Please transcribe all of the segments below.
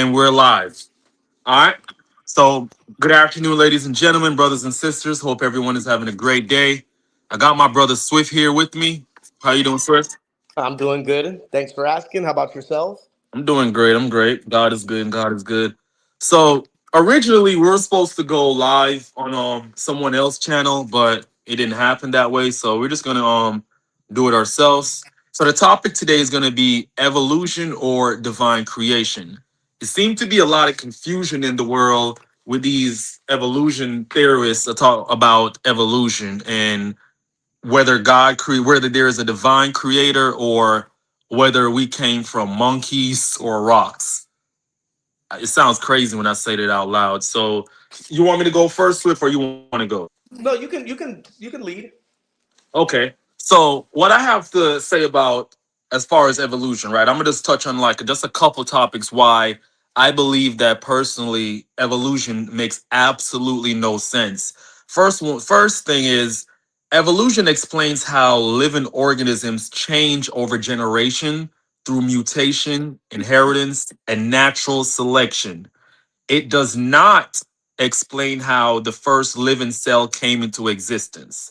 And we're live. All right. So, good afternoon, ladies and gentlemen, brothers and sisters. Hope everyone is having a great day. I got my brother Swift here with me. How you doing, Swift? I'm doing good. Thanks for asking. How about yourself? I'm doing great. I'm great. God is good and God is good. So, originally we were supposed to go live on someone else's channel, but it didn't happen that way. So, we're just going to do it ourselves. So, the topic today is going to be evolution or divine creation. It seemed to be a lot of confusion in the world with these evolution theorists that talk about evolution and whether there is a divine creator or whether we came from monkeys or rocks. It sounds crazy when I say that out loud. So, you want me to go first, Swift, or you want to go? No, you can lead. Okay. So, what I have to say about as far as evolution, right? I'm gonna just touch on like just a couple topics why I believe that personally evolution makes absolutely no sense. First thing is evolution explains how living organisms change over generation through mutation, inheritance, and natural selection. It does not explain how the first living cell came into existence.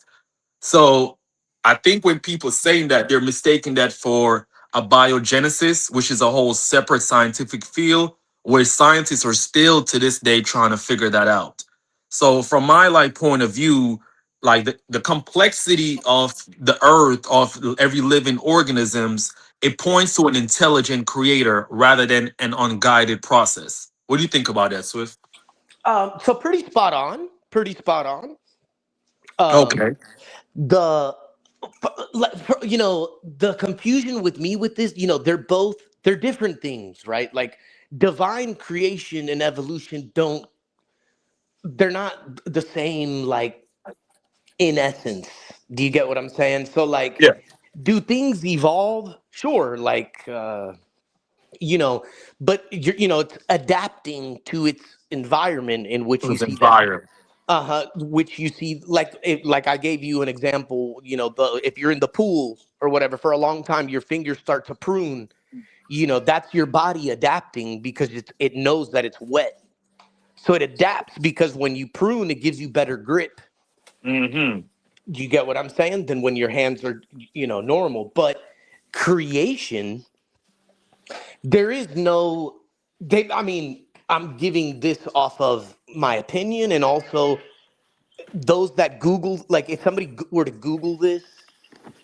So I think when people saying that, they're mistaking that for a biogenesis, which is a whole separate scientific field where scientists are still to this day trying to figure that out. So from my like point of view, like the complexity of the earth, of every living organisms, it points to an intelligent creator rather than an unguided process. What do you think about that, Swift? So pretty spot on. Pretty spot on. Um, Okay. the the confusion with me with this, they're different things, right? Like divine creation and evolution don't they're not the same. Like in essence, do you get what I'm saying? So like, Yeah. do things evolve? Sure. Like you know but it's adapting to its environment in which you It see that. environment. Which you see, like I gave you an example. If you're in the pool or whatever for a long time, your fingers start to prune. That's your body adapting because it knows that it's wet, so it adapts because when you prune, it gives you better grip. Hmm. Do you get what I'm saying? Than when your hands are normal. But creation, there is no I mean, I'm giving this off of my opinion, and also those that Google, like if somebody were to Google this,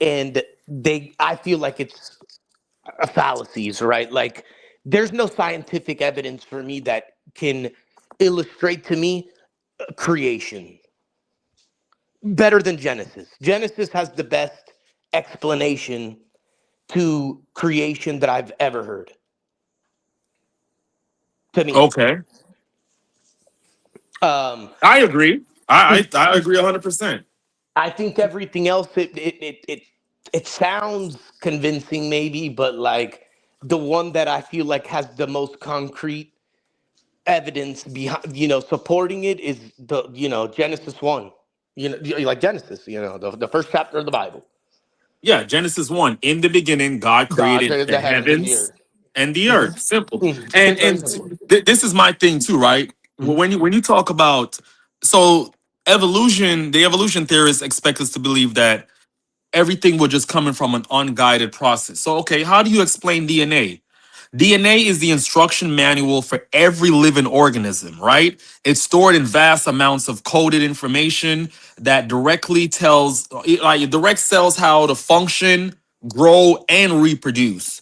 and I feel like it's a fallacies, right? Like there's no scientific evidence for me that can illustrate to me creation better than Genesis. Genesis has the best explanation to creation that I've ever heard, to me. Okay. Um, I agree. I agree 100%. I think everything else, it sounds convincing maybe, but like the one that I feel like has the most concrete evidence behind, supporting it is the Genesis 1. Like Genesis, the first chapter of the Bible. Yeah, Genesis 1. In the beginning, God God created created the the heavens and the heavens earth. and the Mhm. earth. Simple. It's And very and simple. this is my thing too, right? Mhm. When you talk about so evolution, the evolution theorists expect us to believe that everything was just coming from an unguided process. So okay, how do you explain DNA? DNA is the instruction manual for every living organism, right? It's stored in vast amounts of coded information that it directs cells how to function, grow, and reproduce.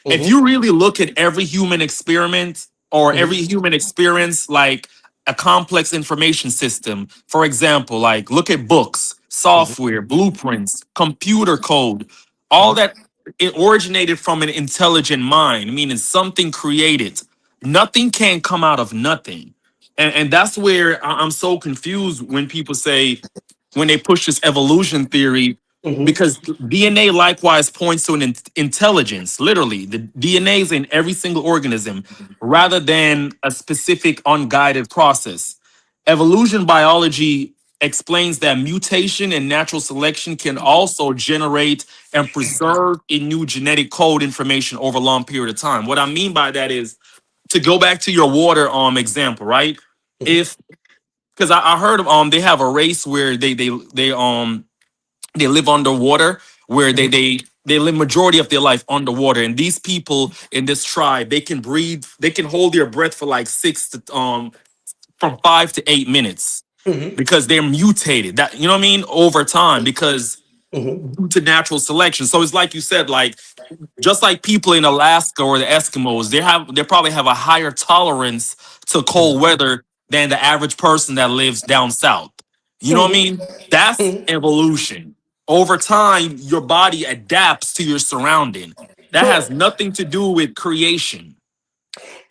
If Mhm. you really look at every human experiment or every Mhm. human experience like a complex information system, for example, like look at books, Mhm. software, blueprints, computer code, all Mhm. that it originated from an intelligent mind, meaning something created. Nothing can come out of nothing. And that's where I'm so confused when people say, when they push this evolution theory, Mhm. because DNA likewise points to an intelligence, literally. The DNA is in every single organism rather than a specific unguided process. Evolution biology explains that mutation and natural selection can also generate and preserve a new genetic code information over a long period of time. What I mean by that is to go back to your water example, right? Mhm, If because I heard of they have a race where they live underwater, where mhm, they live majority of their life underwater, and these people in this tribe, they can breathe, they can hold their breath for like six to from 5 to 8 minutes mhm, because they're mutated, that you know what I mean, over time, because mhm, due to natural selection. So it's like you said, like just like people in Alaska or the Eskimos, they probably have a higher tolerance to mhm, cold weather than the average person that lives down south. You know what I mhm, mean? That's mhm. evolution. Over time, your body adapts to your surrounding. That has Sure. nothing to do with creation.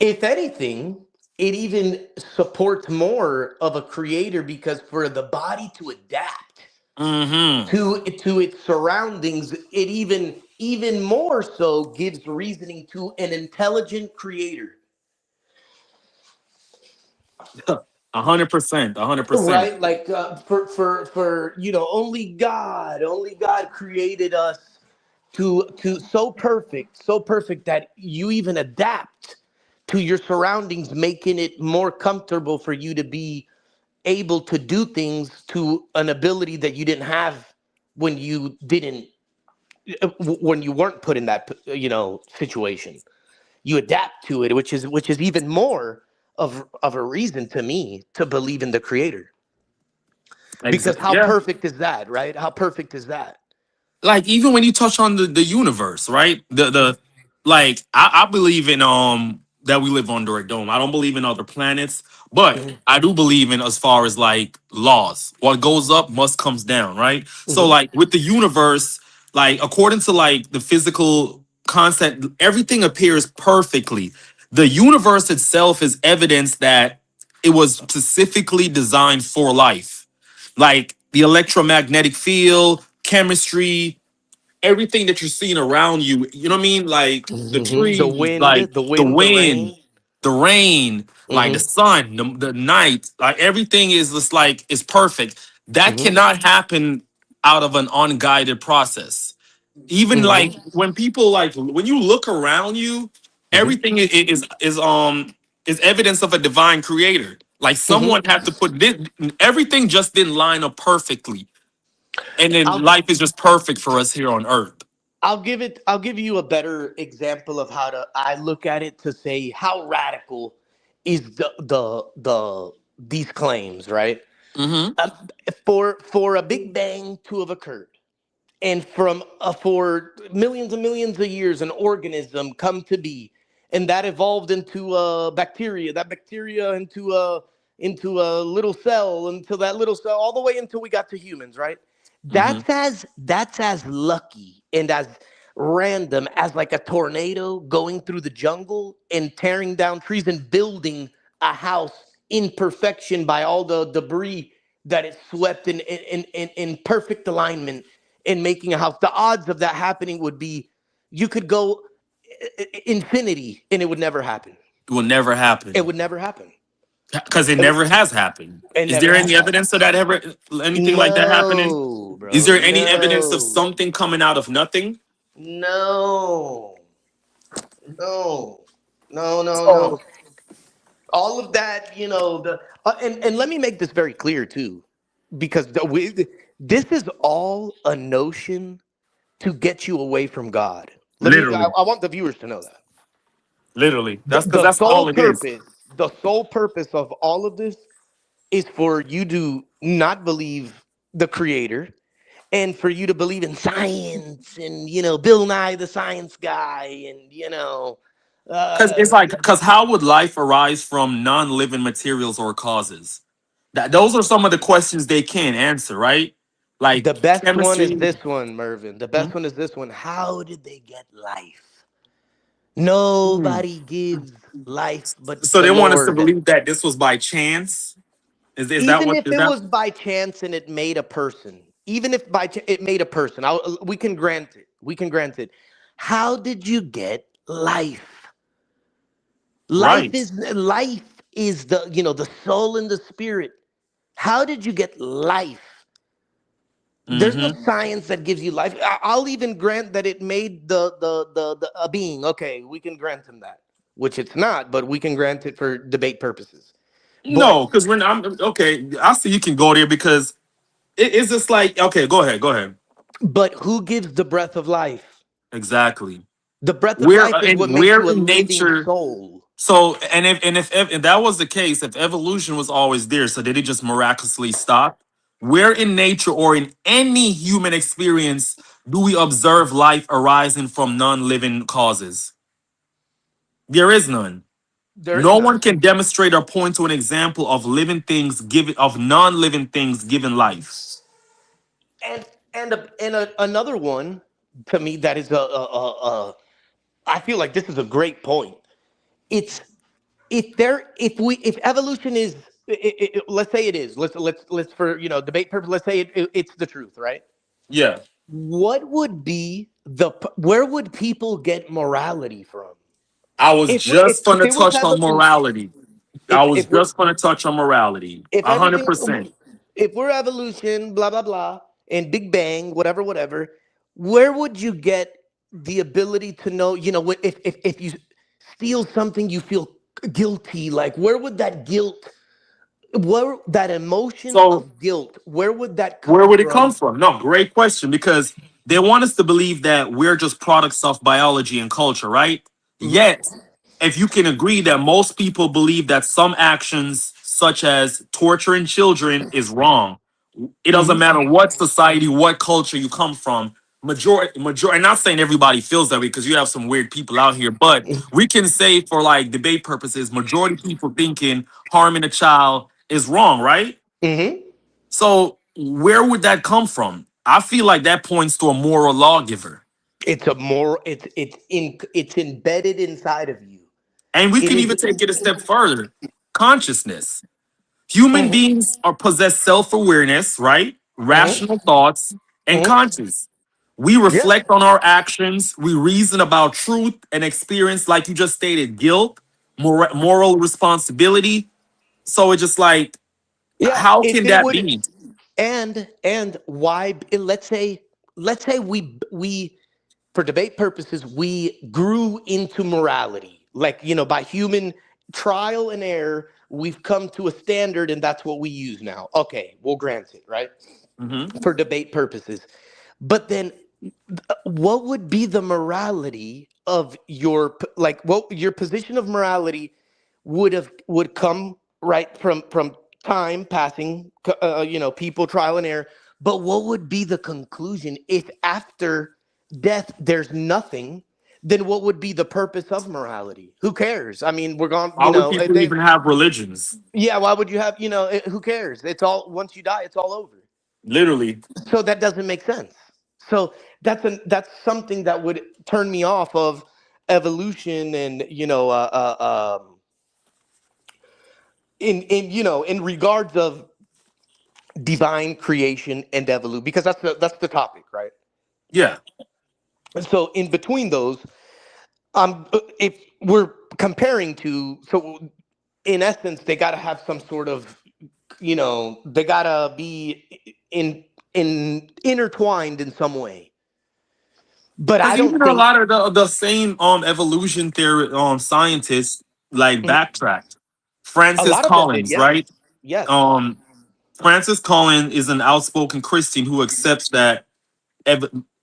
If anything, it even supports more of a creator because for the body to adapt Hmm. to its surroundings, it even more so gives reasoning to an intelligent creator. 100%. 100%. Right, like for only God created us to so perfect that you even adapt to your surroundings, making it more comfortable for you to be able to do things to an ability that you didn't have when you didn't when you weren't put in that situation. You adapt to it, which is even more of a reason to me to believe in the creator. Because Exactly. how Yeah. perfect is that, right? How perfect is that? Like even when you touch on the universe, right? The like I believe in that we live under a dome. I don't believe in other planets, but Hmm. I do believe in as far as like laws. What goes up must comes down, right? So Hmm. like with the universe, like according to like the physical concept, everything appears perfectly. The universe itself is evidence that it was specifically designed for life, like the electromagnetic field, chemistry, everything that you're seeing around you. You know what I mean? Like the Hmm. The trees, wind, like the the wind, the wind, rain. the rain, like the Hmm. sun, the night, like everything is just like is perfect. That Hmm. cannot happen out of an unguided process. Even like Hmm. when people like when you look around you, Hmm. everything is evidence of a divine creator. Like someone Hmm. had to put this, everything just didn't line up perfectly, and then I'll life is just perfect for us here on earth. I'll give you a better example of how to I look at it to say how radical is the these claims, right? Mm-hmm. Um, for a Big Bang to have occurred, and from for millions and millions of years an organism come to be, and that evolved into a bacteria, that bacteria into a little cell, until that little cell, all the way until we got to humans, right? Mm-hmm. That's as lucky and as random as like a tornado going through the jungle and tearing down trees and building a house in perfection by all the debris that it swept in perfect alignment in making a house. The odds of that happening would be, you could go infinity and it would never happen. It will never It happen would never happen. because it It, would, never has happened. it Is never there has any happened. evidence of that ever, anything like that happening? No, Is bro. there any evidence of No. something coming out of nothing? No. No. No, no, no. So All of that, and let me make this very clear too, because this is all a notion to get you away from God. Let me. I, literally, I want the viewers to know that literally, the, that's because the that's sole all it is. purpose, the sole purpose of all of this is for you to not believe the Creator, and for you to believe in science, and Bill Nye the Science Guy, and Because uh, it's like, because how would life arise from non-living materials or causes? That those are some of the questions they can't answer, right? Like the best one is chemistry. this one, Mervin. The Hmm? best one is this one. How did they get life? Hmm. Nobody gives life but So the they want us to Lord. believe that this was by chance. Is that Even what if is it that? was by chance and it made a person, even if it made a person, we can grant it. We can grant it. How did you get life? Life Right. is life is the soul and the spirit. How did you get life? There's no Mm-hmm. science that gives you life. I'll even grant that it made the a being. Okay, we can grant him that. which it's not, but we can grant it for debate purposes. But No, because when I'm okay, I see you can go there because it's just like okay, go ahead, go ahead. who gives the breath of life? Exactly. The breath of Where life is what and makes where you a in living nature? soul. So and if that was the case, if evolution was always there, so did it just miraculously stop? Where in nature or in any human experience do we observe life arising from non-living causes? There is none. There is No none. one can demonstrate or point to an example of living things given of non-living things given life. And another one to me that is I feel like this is a great point. It's if evolution is let's say it is let's for debate purpose, let's say it's the truth, right? Yeah. What would be where would people get morality from? I was If just if gonna it was touch on evolution, morality. I was if we're just gonna touch on morality. if A hundred everything percent. if we're evolution, blah blah blah, and Big Bang, whatever, whatever, where would you get the ability to know? If you steal something, you feel guilty. Like, where would that guilt, where that emotion So of guilt, where would that where come would it come from? from? No, great question. Because they want us to believe that we're just products of biology and culture, right? Hmm. Yet, if you can agree that most people believe that some actions, such as torturing children, is wrong. It doesn't Hmm. matter what society, what culture you come from. Majority. I'm not saying everybody feels that way because you have some weird people out here, but we can say for like debate purposes, majority of people thinking harming a child is wrong, right? Hmm. So where would that come from? I feel like that points to a moral lawgiver. It's a more it's embedded inside of you. And we It can is. even take it a step further. Consciousness. Human Hmm. beings are possess self-awareness, right? Hmm. Rational thoughts and Hmm. conscience. We Yeah. reflect on our actions, we reason about truth and experience, like you just stated, guilt, moral responsibility. So it's just like, Yeah. how If can it that would. be? And why, let's say we for debate purposes we grew into morality, like, by human trial and error we've come to a standard, and that's what we use now. Okay, we'll grant it, right, Mhm. for debate purposes. But then what would be the morality of like, what your position of morality would come right from time passing, people trial and error. But what would be the conclusion if after death there's nothing? Then what would be the purpose of morality? Who cares? I mean, we're gone, Why would people even have religions? yeah, why would you have, who cares? It's all, once you die, it's all over. Literally. So that doesn't make sense. So that's something that would turn me off of evolution, and in regards of divine creation and evolution, because that's the topic, right? Yeah. And so in between those, if we're comparing to, so in essence they got to have some sort of, they got to be in intertwined in some way. But I Because don't even a think lot of the same evolution theory scientists like backtracked. a Francis lot of them did. Collins, Yes. right? Yes. Um Francis Collins is an outspoken Christian who accepts that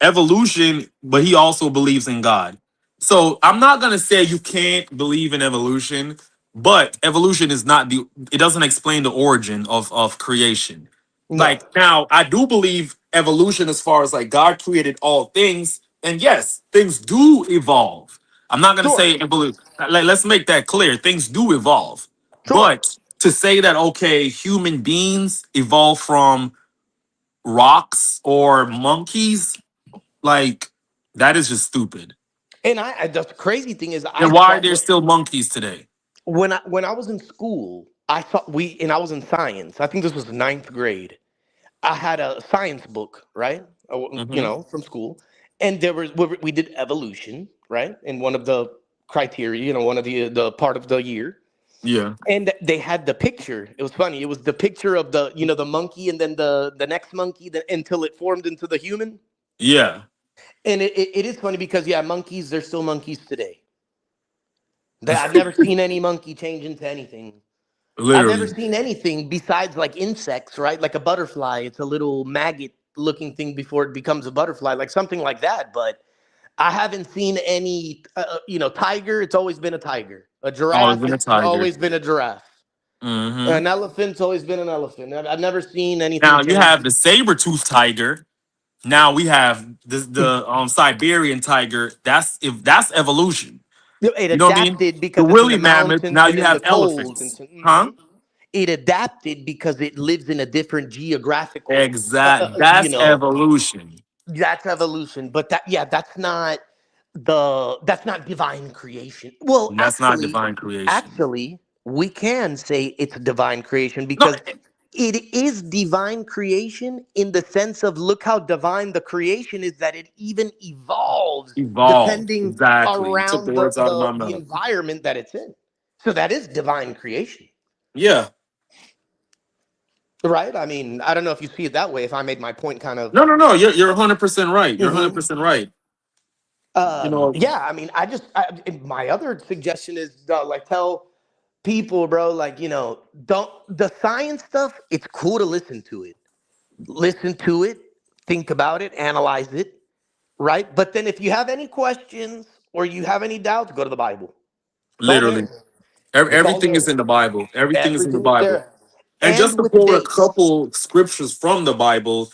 evolution, but he also believes in God. So I'm not gonna say you can't believe in evolution, but evolution is not the. It doesn't explain the origin of creation. No. Like now, I do believe evolution as far as like God created all things, and yes, things do evolve. I'm not gonna Sure. say evolution. Like, let's make that clear. Things do evolve, Sure. but to say that okay, human beings evolve from rocks or monkeys, like that is just stupid. And the crazy thing is, I And why are thought there still monkeys today? when I was in school, I thought and I was in science. I think this was ninth grade. I had a science book, right? Hmm. From school, and there was we did evolution, right? In one of the criteria, one of the part of the year. Yeah, And they had the picture. It was funny. It was the picture of the monkey, and then the next monkey, until it formed into the human. yeah. And it is funny because, yeah, monkeys, they're still monkeys today. I've never seen any monkey change into anything. I've never Literally. seen anything besides like insects, right? Like a butterfly. It's a little maggot looking thing before it becomes a butterfly, like something like that. But I haven't seen any, tiger. It's always been a tiger. A Always giraffe. been a It's tiger. always been a giraffe. Hmm. An elephant's always been an elephant. I've never seen anything Now you change. have the saber-toothed tiger. Now we have the Siberian tiger. That's evolution. It You know what I mean? adapted The because it's in the woolly mammoth. mountains Now and you in the have cold. elephants. Huh? It adapted because it lives in a different geographical, Exact. That's evolution. that's evolution. But yeah, that's not divine creation. Well, And that's not divine creation. actually, we can say it's divine creation No, because it is divine creation in the sense of look how divine the creation is that it even evolves evolved. depending Exactly. You took the around words out of my the mouth. environment that it's in. So that is divine creation, Yeah. right? I mean, I don't know if you see it that way. If I made my point kind of. No, no, no. You're 100% right. You're Mhm. 100% right. You know, Yeah, I mean, my other suggestion is like tell people, bro, like don't the science stuff. It's cool to listen to it, think about it, analyze it, right? But then if you have any questions or you have any doubts, go to the Bible. It's all literally. there. It's all Everything is there. in the Bible. Everything is in the Everything is Bible. there, And just and to with quote a dates. couple scriptures from the Bible,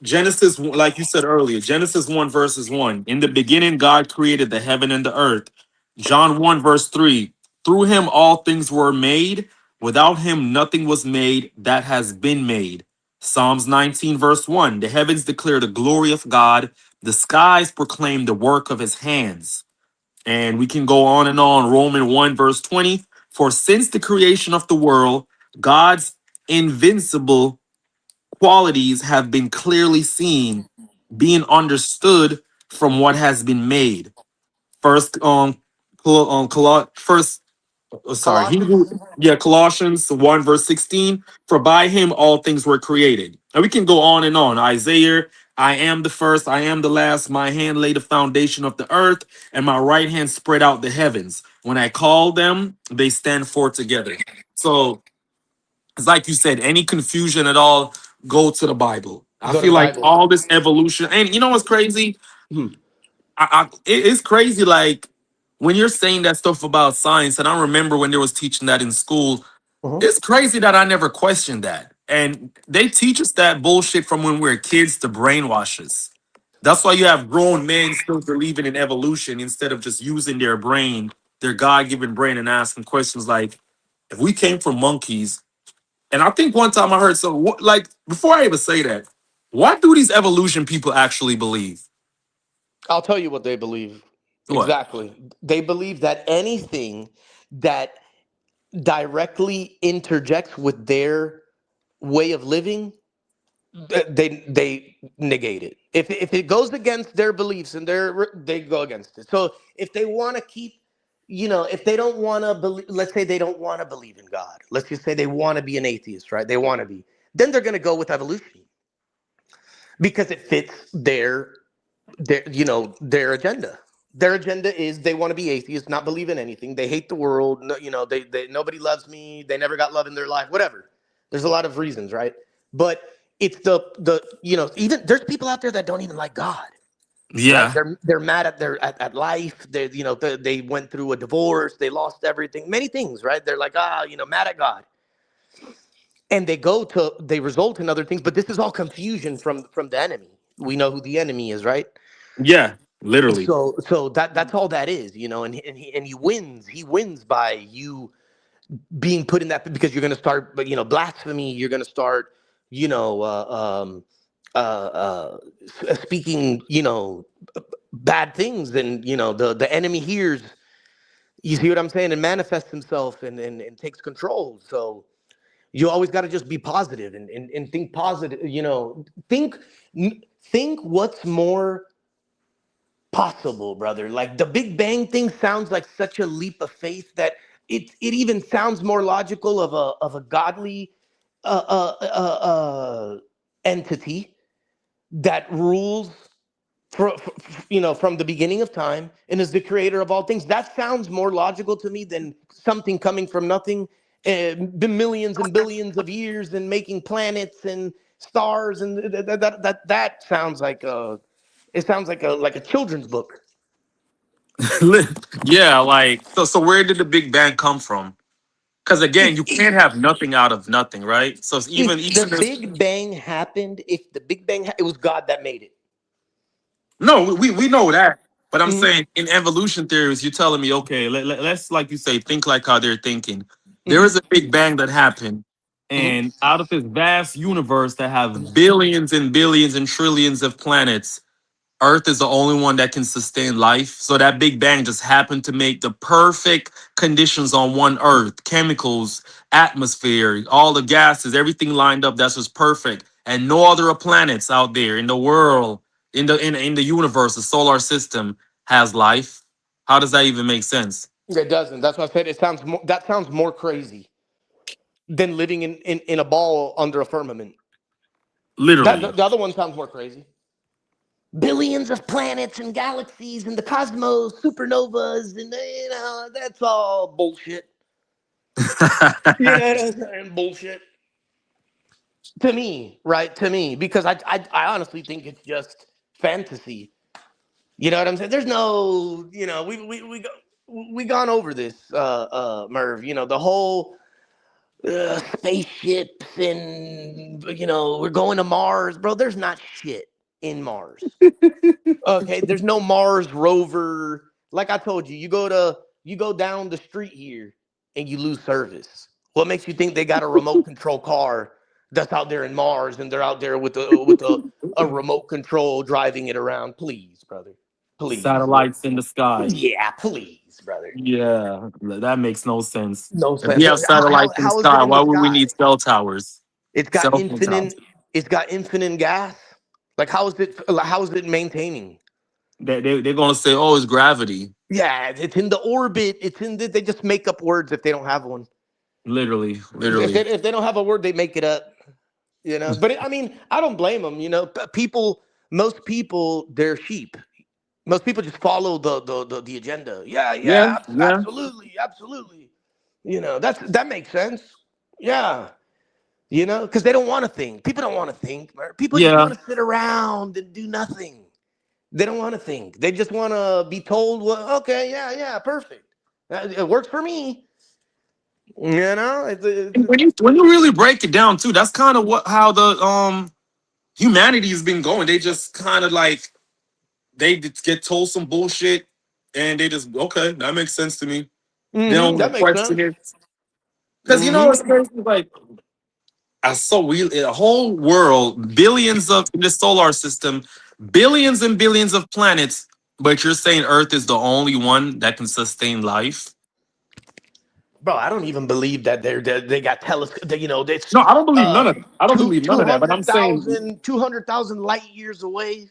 Genesis, like you said earlier, Genesis 1, verses 1. In the beginning, God created the heaven and the earth. John 1, verse 3. Through him, all things were made. Without him, nothing was made that has been made. Psalms 19, verse 1. The heavens declare the glory of God, the skies proclaim the work of his hands. And we can go on and on. Romans 1, verse 20. For since the creation of the world, God's invincible qualities have been clearly seen, being understood from what has been made. First, first, sorry, Hebrew, Colossians. yeah, Colossians 1, verse 16. For by him all things were created. And we can go on and on. Isaiah, I am the first, I am the last. My hand laid the foundation of the earth, and my right hand spread out the heavens. When I call them, they stand forth together. So it's like you said, any confusion at all, go to the Bible. I Go to feel the like Bible. all this evolution, and you know what's crazy? Hmm. It's crazy. Like when you're saying that stuff about science, and I remember when they was teaching that in school. Mhm. It's crazy that I never questioned that. And they teach us that bullshit from when we are kids to brainwash us. That's why you have grown men still believing in evolution instead of just using their brain, their God given brain, and asking questions like, if we came from monkeys, and I think one time I heard so like before I even say that, what do these evolution people actually believe? I'll tell you what they believe. What? Exactly. They believe that anything that directly interjects with their way of living, they negate it. If it goes against their beliefs and they go against it. So if they want to keep, if they don't want to believe, let's say they don't want to believe in God. Let's just say they want to be an atheist, right? They want to be. Then they're going to go with evolution because it fits their agenda. Their agenda is they want to be atheists, not believe in anything. They hate the world. No, they nobody loves me. They never got love in their life. Whatever. There's a lot of reasons, right? But it's the even there's people out there that don't even like God, right? Yeah. They're mad at life. They went through a divorce. They lost everything. Many things, right? They're like mad at God, and they result in other things. But this is all confusion from the enemy. We know who the enemy is, right? Yeah. Literally. So that's all that is, and he wins. He wins by you being put in that because you're going to start, but blasphemy. You're going to start, you know, speaking, bad things, and the enemy hears. You see what I'm saying, and manifests himself and takes control. So you always got to just be positive and think positive. Think think what's more possible, brother. Like the Big Bang thing sounds like such a leap of faith that it even sounds more logical of a godly uh, uh, uh, uh, entity that rules. from the beginning of time, and is the creator of all things. That sounds more logical to me than something coming from nothing, millions and billions of years, and making planets and stars, and that sounds like a it sounds like a children's book. Yeah, like so where did the Big Bang come from? Because again, If you can't have nothing out of nothing, right? So it's even if the even if Big Bang happened, if the Big Bang, it was God that made it. no, we know that. But I'm Hmm. saying in evolution theories, you're telling me, okay, let's like you say, think like how they're thinking. There is Hmm. a Big Bang that happened, Hmm. and out of this vast universe that have billions and billions and trillions of planets, Earth is the only one that can sustain life. So that Big Bang just happened to make the perfect conditions on one Earth, chemicals, atmosphere, all the gases, everything lined up. That's just perfect. And no other planets out there in the world, in the universe, the solar system has life. How does that even make sense? It doesn't. That's what I said. That sounds more crazy than living in a ball under a firmament. That Literally. the other one sounds more crazy. Billions of planets and galaxies and the cosmos, supernovas, and that's all bullshit. You know what I'm saying? Bullshit to me, right? To me, because I honestly think it's just fantasy. You know what I'm saying? There's no, we gone over this, Merv. The whole spaceships, and we're going to Mars, bro. There's not shit in Mars. Okay, there's no Mars rover. Like I told you, you go down the street here and you lose service. What makes you think they got a remote control car that's out there in Mars, and they're out there with a remote control driving it around? Please, brother. Please. Satellites in the sky. Yeah, please, brother. Yeah, that makes no sense. No If we sense. have satellites in the How is it sky, in the why would we sky? need cell towers? It's got Cell phone towers. infinite gas. Like how is it maintaining? They're gonna say, "Oh, it's gravity." Yeah, it's in the orbit. They just make up words if they don't have one. Literally, If literally. if they don't have a word, they make it up. But I mean, I don't blame them. Most people, they're sheep. Most people just follow the agenda. Yeah, Yeah, yeah, yeah, absolutely, absolutely. That makes sense. Yeah, because they don't want to think. People don't want to think. People just yeah, want to sit around and do nothing. They don't want to think. They just want to be told, well, okay, yeah, yeah, perfect. It works for me. and when you really break it down too, that's kind of what how the humanity has been going. They just kind of like get told some bullshit, and they just okay, that makes sense to me. They don't That want to makes question sense. it because you know it's Hmm. crazy. Like a whole world, billions of in the solar system, billions and billions of planets, but you're saying Earth is the only one that can sustain life. Bro, I don't even believe that they got telescope. That's No, I don't believe none of that. I don't two believe none two of that. But I'm hundred saying thousand 200,000 light years away.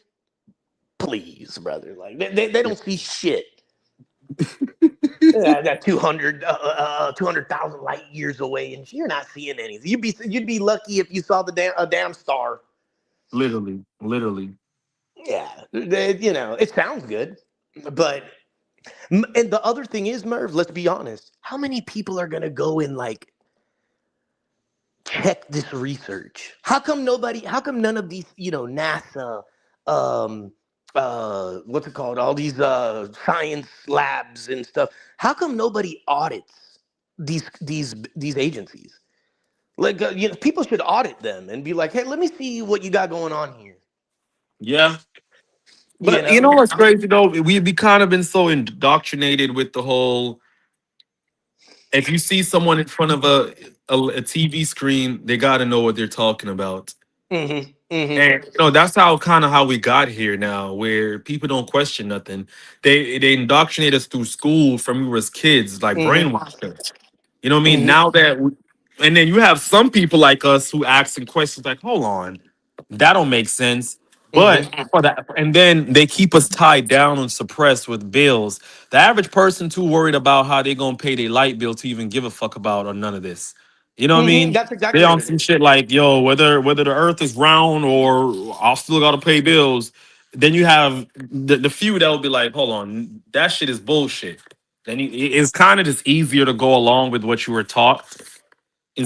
Please, brother. Like they don't see shit. Yeah, that 200,000 light years away, and you're not seeing anything. You'd be lucky if you saw a damn star. literally, literally. Yeah, it sounds good, but and the other thing is, Merv. Let's be honest. How many people are gonna go and like check this research? How come nobody? How come none of these? NASA, um, what's it called? All these science labs and stuff. How come nobody audits these agencies? Like, people should audit them and be like, hey, let me see what you got going on here. Yeah. You But you know know? what's crazy though? We've be kind of been so indoctrinated with the whole. If you see someone in front of a TV screen, they got to know what they're talking about. Mm-hmm. Mm-hmm. And that's how kind of how we got here now, where people don't question nothing. They indoctrinate us through school from we was kids, like Mm-hmm. brainwash us. You know what I mean? Mm-hmm. Now that, and then you have some people like us who asking questions like, "Hold on, that don't make sense." But Mm-hmm. for that, and then they keep us tied down and suppressed with bills. The average person too worried about how they gonna pay their light bill to even give a fuck about or none of this. You know what I Mm-hmm. mean? That's They exactly what on it some is. shit like, yo, whether the earth is round or I'll still gotta pay bills. then you have the few that will be like, hold on, that shit is bullshit. Then it's kind of just easier to go along with what you were taught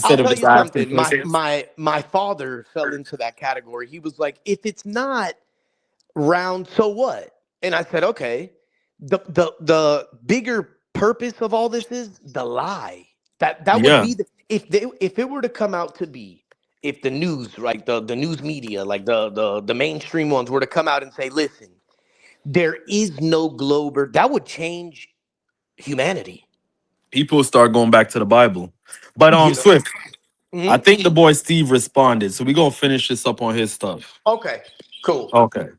I'll instead of tell just you asking something. questions. My father fell into that category. He was like, if it's not round, so what? And I said, okay. The bigger purpose of all this is the lie. That would Yeah, be if it were to come out to be, if the news, like the news media, like the mainstream ones were to come out and say, listen, there is no globe, or that would change humanity. people start going back to the Bible. But You know. Swift, I Mhm. think the boy Steve responded, so we gonna finish this up on his stuff. Okay. Cool. Okay.